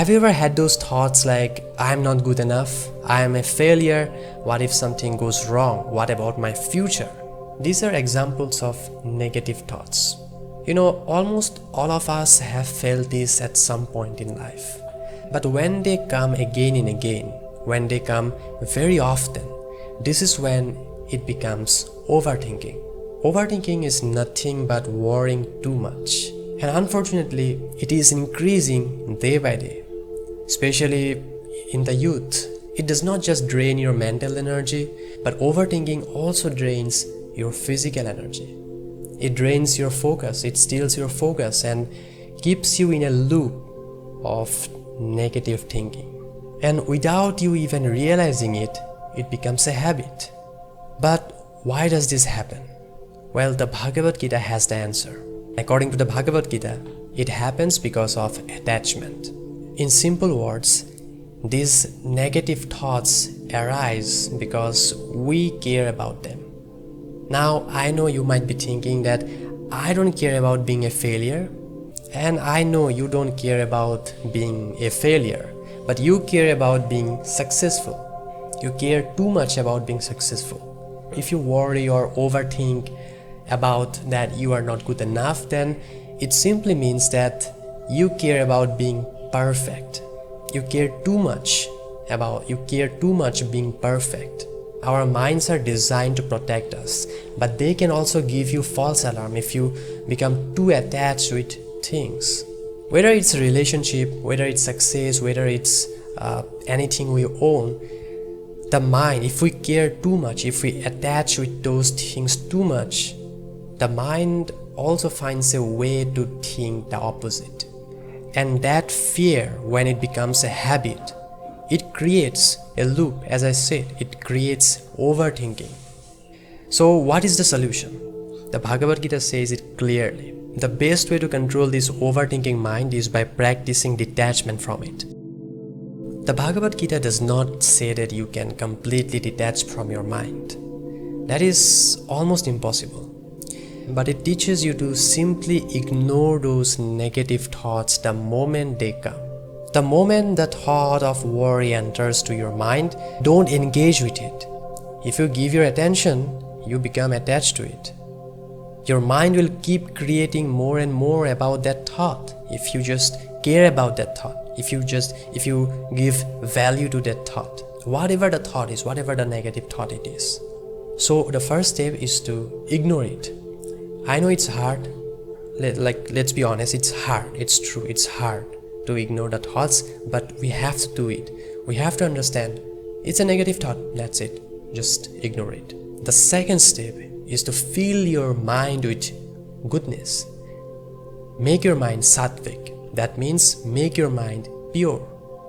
Have you ever had those thoughts like, I'm not good enough, I am a failure, what if something goes wrong, what about my future? These are examples of negative thoughts. Almost all of us have felt this at some point in life. But when they come again and again, when they come very often, this is when it becomes overthinking. Overthinking is nothing but worrying too much. And unfortunately, it is increasing day by day, especially in the youth. It does not just drain your mental energy, but overthinking also drains your physical energy. It drains your focus, it steals your focus and keeps you in a loop of negative thinking. And without you even realizing it, it becomes a habit. But why does this happen? Well, the Bhagavad Gita has the answer. According to the Bhagavad Gita, it happens because of attachment. In simple words, these negative thoughts arise because we care about them. Now, I know you might be thinking that I don't care about being a failure, and I know you don't care about being a failure, but you care about being successful. You care too much about being successful. If you worry or overthink about that you are not good enough, then it simply means that you care about being perfect. You care too much being perfect. Our minds are designed to protect us, but they can also give you false alarm if you become too attached with things. Whether it's a relationship, whether it's success, whether it's anything we own, the mind, if we care too much, if we attach with those things too much, the mind also finds a way to think the opposite. And that fear, when it becomes a habit, it creates a loop. As I said, it creates overthinking. So what is the solution? The Bhagavad Gita says it clearly. The best way to control this overthinking mind is by practicing detachment from it. The Bhagavad Gita does not say that you can completely detach from your mind. That is almost impossible. But it teaches you to simply ignore those negative thoughts the moment they come. The moment the thought of worry enters to your mind, don't engage with it. If you give your attention, you become attached to it. Your mind will keep creating more and more about that thought if you just care about that thought, if you give value to that thought, whatever the thought is, whatever the negative thought it is. So the first step is to ignore it. I know it's hard, let's be honest, it's hard, it's true, it's hard to ignore the thoughts, but we have to do it. We have to understand it's a negative thought, that's it, just ignore it. The second step is to fill your mind with goodness. Make your mind sattvic, that means make your mind pure.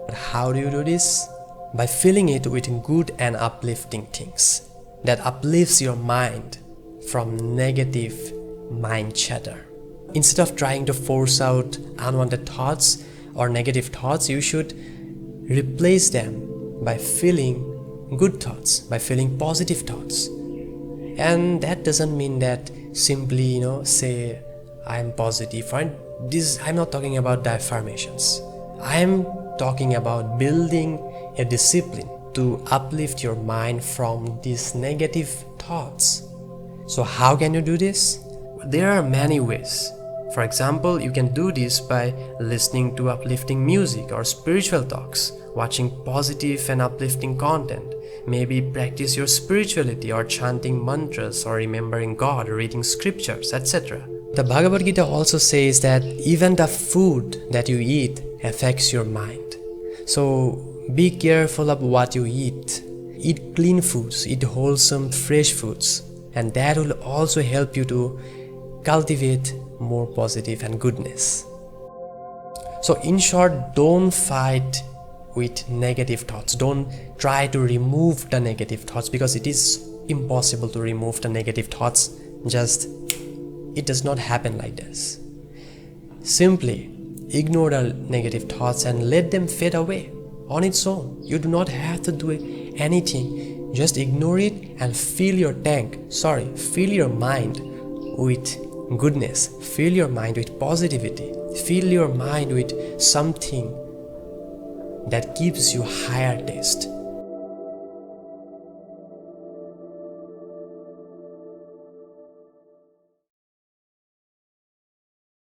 But how do you do this? By filling it with good and uplifting things that uplifts your mind from negative mind chatter. Instead of trying to force out unwanted thoughts or negative thoughts, you should replace them by feeling good thoughts, by feeling positive thoughts. And that doesn't mean that simply, say, I'm positive. I'm not talking about the affirmations. I'm talking about building a discipline to uplift your mind from these negative thoughts. So how can you do this? There are many ways. For example, you can do this by listening to uplifting music or spiritual talks, watching positive and uplifting content, maybe practice your spirituality or chanting mantras or remembering God, reading scriptures, etc. The Bhagavad Gita also says that even the food that you eat affects your mind. So be careful of what you eat. Eat clean foods, eat wholesome, fresh foods, and that will also help you to cultivate more positive and goodness. So in short, don't fight with negative thoughts. Don't try to remove the negative thoughts, because it is impossible to remove the negative thoughts. It does not happen like this. Simply ignore the negative thoughts and let them fade away on its own. You do not have to do anything. Just ignore it and fill your mind with goodness. Fill your mind with positivity. Fill your mind with something that gives you higher taste.